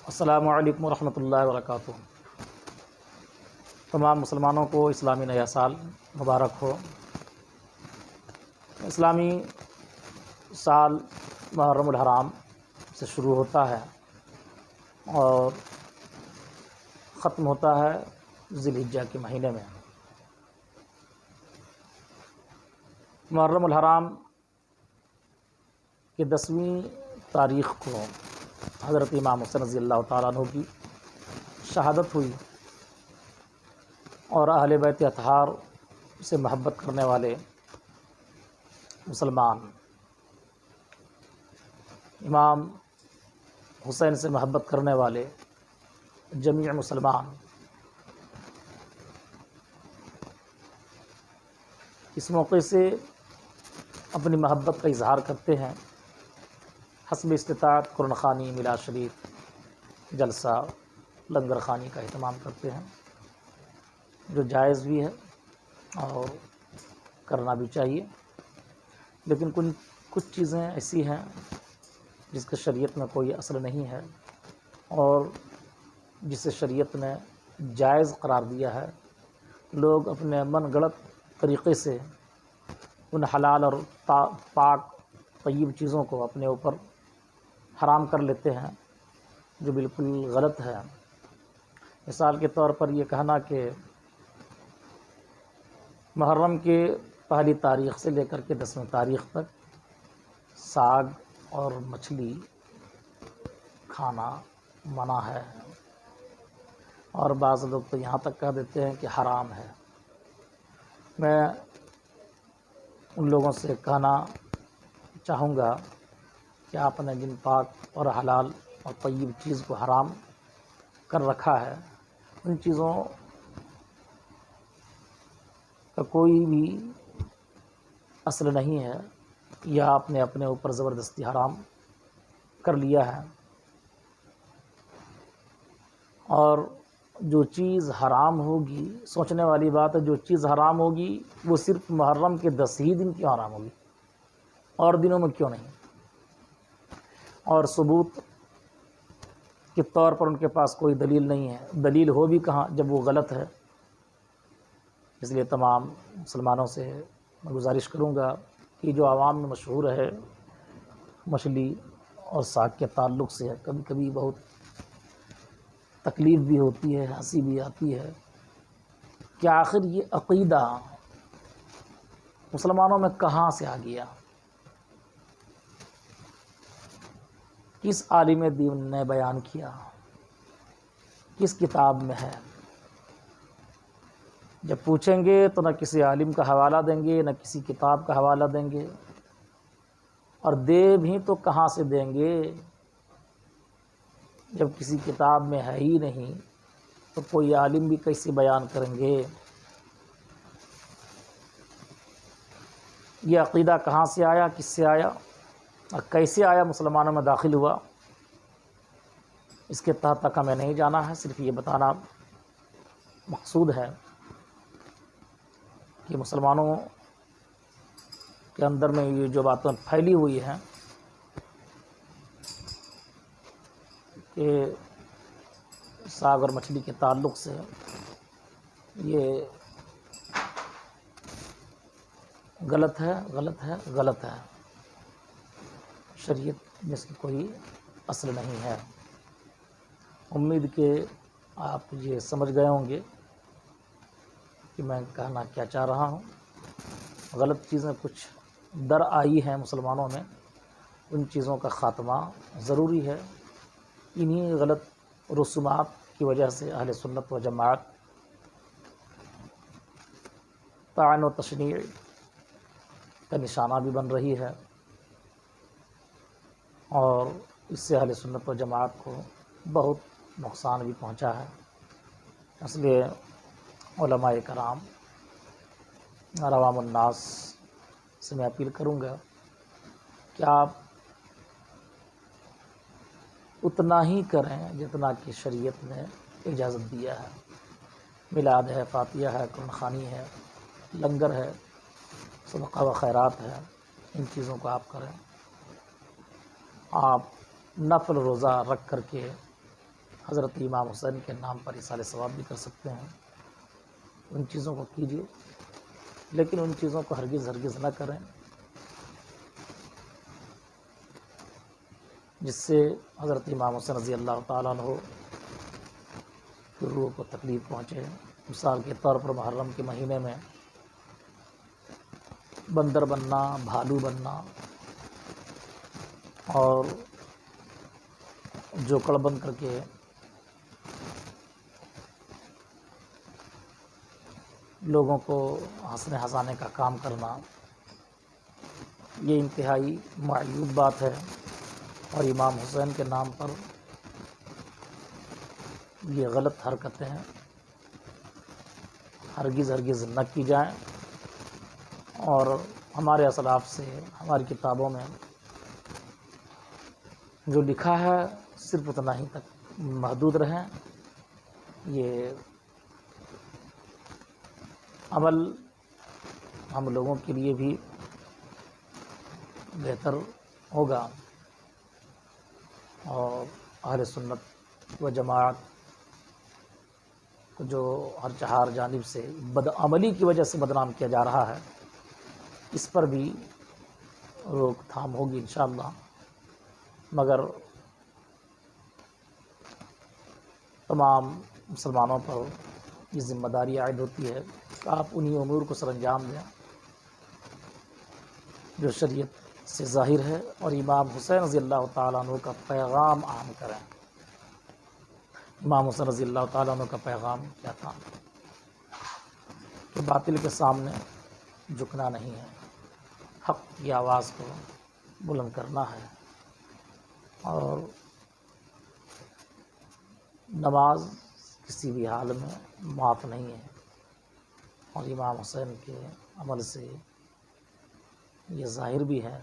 السلام علیکم ورحمۃ اللہ وبرکاتہ۔ تمام مسلمانوں کو اسلامی نیا سال مبارک ہو۔ اسلامی سال محرم الحرام سے شروع ہوتا ہے اور ختم ہوتا ہے ذی الحجہ کے مہینے میں۔ محرم الحرام کی 10ویں تاریخ کو حضرت امام حسین رضی اللہ تعالیٰ عنہ کی شہادت ہوئی، اور اہل بیت اطہار سے محبت کرنے والے مسلمان، امام حسین سے محبت کرنے والے جمیع مسلمان اس موقع سے اپنی محبت کا اظہار کرتے ہیں، حسب استطاعت قرآن خوانی، میلاد شریف، جلسہ، لنگر خوانی کا اہتمام کرتے ہیں، جو جائز بھی ہے اور کرنا بھی چاہیے۔ لیکن کچھ چیزیں ایسی ہیں جس کے شریعت میں کوئی اصل نہیں ہے اور جسے شریعت نے جائز قرار دیا ہے، لوگ اپنے من گھڑت طریقے سے ان حلال اور پاک طیب چیزوں کو اپنے اوپر حرام کر لیتے ہیں، جو بالکل غلط ہے۔ مثال کے طور پر یہ کہنا کہ محرم کے پہلی تاریخ سے لے کر کے 10ویں تاریخ تک ساگ اور مچھلی کھانا منع ہے، اور بعض لوگ تو یہاں تک کہہ دیتے ہیں کہ حرام ہے۔ میں ان لوگوں سے کہنا چاہوں گا کہ آپ نے جن پاک اور حلال اور طیب چیز کو حرام کر رکھا ہے، ان چیزوں کا کوئی بھی اصل نہیں ہے، یا آپ نے اپنے اوپر زبردستی حرام کر لیا ہے۔ اور جو چیز حرام ہوگی، سوچنے والی بات ہے، جو چیز حرام ہوگی وہ صرف محرم کے 10 ہی دن کیوں حرام ہوگی، اور دنوں میں کیوں نہیں؟ اور ثبوت کے طور پر ان کے پاس کوئی دلیل نہیں ہے، دلیل ہو بھی کہاں جب وہ غلط ہے۔ اس لیے تمام مسلمانوں سے میں گزارش کروں گا کہ جو عوام میں مشہور ہے مچھلی اور ساگ کے تعلق سے، کبھی کبھی بہت تکلیف بھی ہوتی ہے، ہنسی بھی آتی ہے کہ آخر یہ عقیدہ مسلمانوں میں کہاں سے آ گیا، کس عالم دین نے بیان کیا، کس کتاب میں ہے؟ جب پوچھیں گے تو نہ کسی عالم کا حوالہ دیں گے، نہ کسی کتاب کا حوالہ دیں گے، اور دے بھی تو کہاں سے دیں گے جب کسی کتاب میں ہے ہی نہیں، تو کوئی عالم بھی کیسے بیان کریں گے؟ یہ عقیدہ کہاں سے آیا، کس سے آیا اور کیسے آیا، مسلمانوں میں داخل ہوا، اس کے تحت تک ہمیں نہیں جانا ہے۔ صرف یہ بتانا مقصود ہے کہ مسلمانوں کے اندر میں یہ جو باتیں پھیلی ہوئی ہیں کہ ساگ اور مچھلی کے تعلق سے، یہ غلط ہے، غلط ہے، غلط ہے، شریعت میں اس کی کوئی اصل نہیں ہے۔ امید کہ آپ یہ سمجھ گئے ہوں گے کہ میں کہنا کیا چاہ رہا ہوں۔ غلط چیزیں کچھ در آئی ہیں مسلمانوں میں، ان چیزوں کا خاتمہ ضروری ہے۔ انہی غلط رسومات کی وجہ سے اہل سنت و جماعت طعن و تشنیع کا نشانہ بھی بن رہی ہے، اور اس سے اہل سنت و جماعت کو بہت نقصان بھی پہنچا ہے۔ اس لیے علماء کرام اور عوام الناس سے میں اپیل کروں گا کہ آپ اتنا ہی کریں جتنا کہ شریعت نے اجازت دیا ہے۔ میلاد ہے، فاتحہ ہے، قرآن خوانی ہے، لنگر ہے، صدقہ و خیرات ہے، ان چیزوں کو آپ کریں۔ آپ نفل روزہ رکھ کر کے حضرت امام حسین کے نام پر ایصال ثواب بھی کر سکتے ہیں، ان چیزوں کو کیجیے، لیکن ان چیزوں کو ہرگز نہ کریں جس سے حضرت امام حسین رضی اللہ تعالیٰ عنہ کی روح کو تکلیف پہنچے۔ مثال کے طور پر محرم کے مہینے میں بندر بننا، بھالو بننا اور جوکڑ بن کر کے لوگوں کو ہنسنے ہنسانے کا کام کرنا، یہ انتہائی معیوب بات ہے، اور امام حسین کے نام پر یہ غلط حرکتیں ہرگز نہ کی جائیں۔ اور ہمارے اسلاف سے ہماری کتابوں میں جو لکھا ہے صرف اتنا ہی تک محدود رہیں۔ یہ عمل ہم لوگوں کے لیے بھی بہتر ہوگا، اور اہل سنت و جماعت کو جو ہر چہار جانب سے بدعملی کی وجہ سے بدنام کیا جا رہا ہے، اس پر بھی روک تھام ہوگی انشاءاللہ۔ مگر تمام مسلمانوں پر یہ ذمہ داری عائد ہوتی ہے کہ آپ انہی امور کو سر انجام دیں جو شریعت سے ظاہر ہے، اور امام حسین رضی اللہ تعالیٰ عنہ کا پیغام عام کریں۔ امام حسین رضی اللہ تعالیٰ عنہ کا پیغام کیا تھا کہ باطل کے سامنے جھکنا نہیں ہے، حق کی آواز کو بلند کرنا ہے، اور نماز کسی بھی حال میں معاف نہیں ہے۔ اور امام حسین کے عمل سے یہ ظاہر بھی ہے،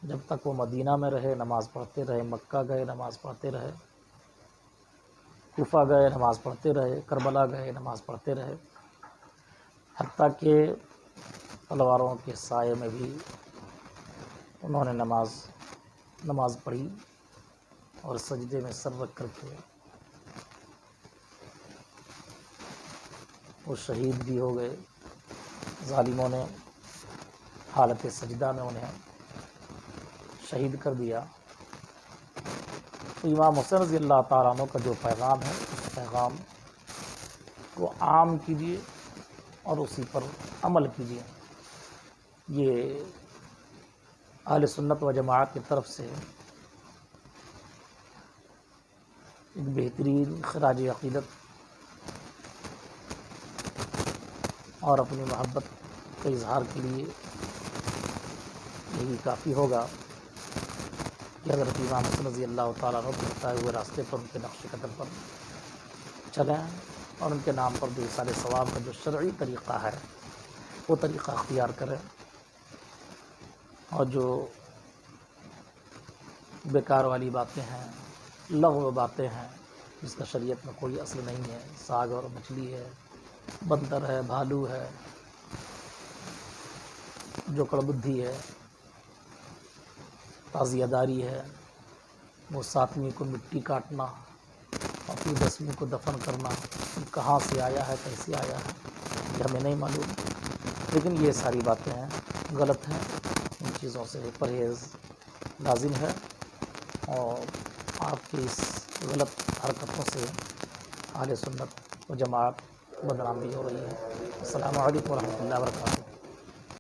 جب تک وہ مدینہ میں رہے نماز پڑھتے رہے، مکہ گئے نماز پڑھتے رہے، کوفہ گئے نماز پڑھتے رہے، کربلا گئے نماز پڑھتے رہے، حتیٰ کہ تلواروں کے سائے میں بھی انہوں نے نماز پڑھی، اور سجدے میں سر رکھ کر کے وہ شہید بھی ہو گئے۔ ظالموں نے حالت سجدہ میں انہیں شہید کر دیا۔ تو امام حسین رضی اللہ تعالیٰ عنہ کا جو پیغام ہے، اس پیغام کو عام کیجیے اور اسی پر عمل کیجیے۔ یہ اہل سنت و جماعت کی طرف سے ایک بہترین خراج عقیدت اور اپنی محبت کے اظہار کے لیے یہی کافی ہوگا کہ حضرت امام حسین رضی اللہ تعالیٰ عنہ کے بتائے ہوئے راستے پر، ان کے نقش قدم پر چلیں، اور ان کے نام پر جو ایصال ثواب کا جو شرعی طریقہ ہے وہ طریقہ اختیار کریں، اور جو بیکار والی باتیں ہیں، لغو باتیں ہیں جس کا شریعت میں کوئی اصل نہیں ہے، ساگ اور مچھلی ہے، بندر ہے، بھالو ہے، جوکڑ بدھی ہے، تعزیہ داری ہے، وہ ساتویں کو مٹی کاٹنا اور پھر 10ویں کو دفن کرنا، کہاں سے آیا ہے، کیسے آیا ہے، یہ ہمیں نہیں معلوم، لیکن یہ ساری باتیں ہیں غلط ہیں۔ ان چیزوں سے پرہیز لازم ہے، اور آپ کی اس غلط حرکتوں سے اہل سنت و جماعت بدنام بھی ہو رہی ہے۔ السلام علیکم ورحمۃ اللہ وبرکاتہ۔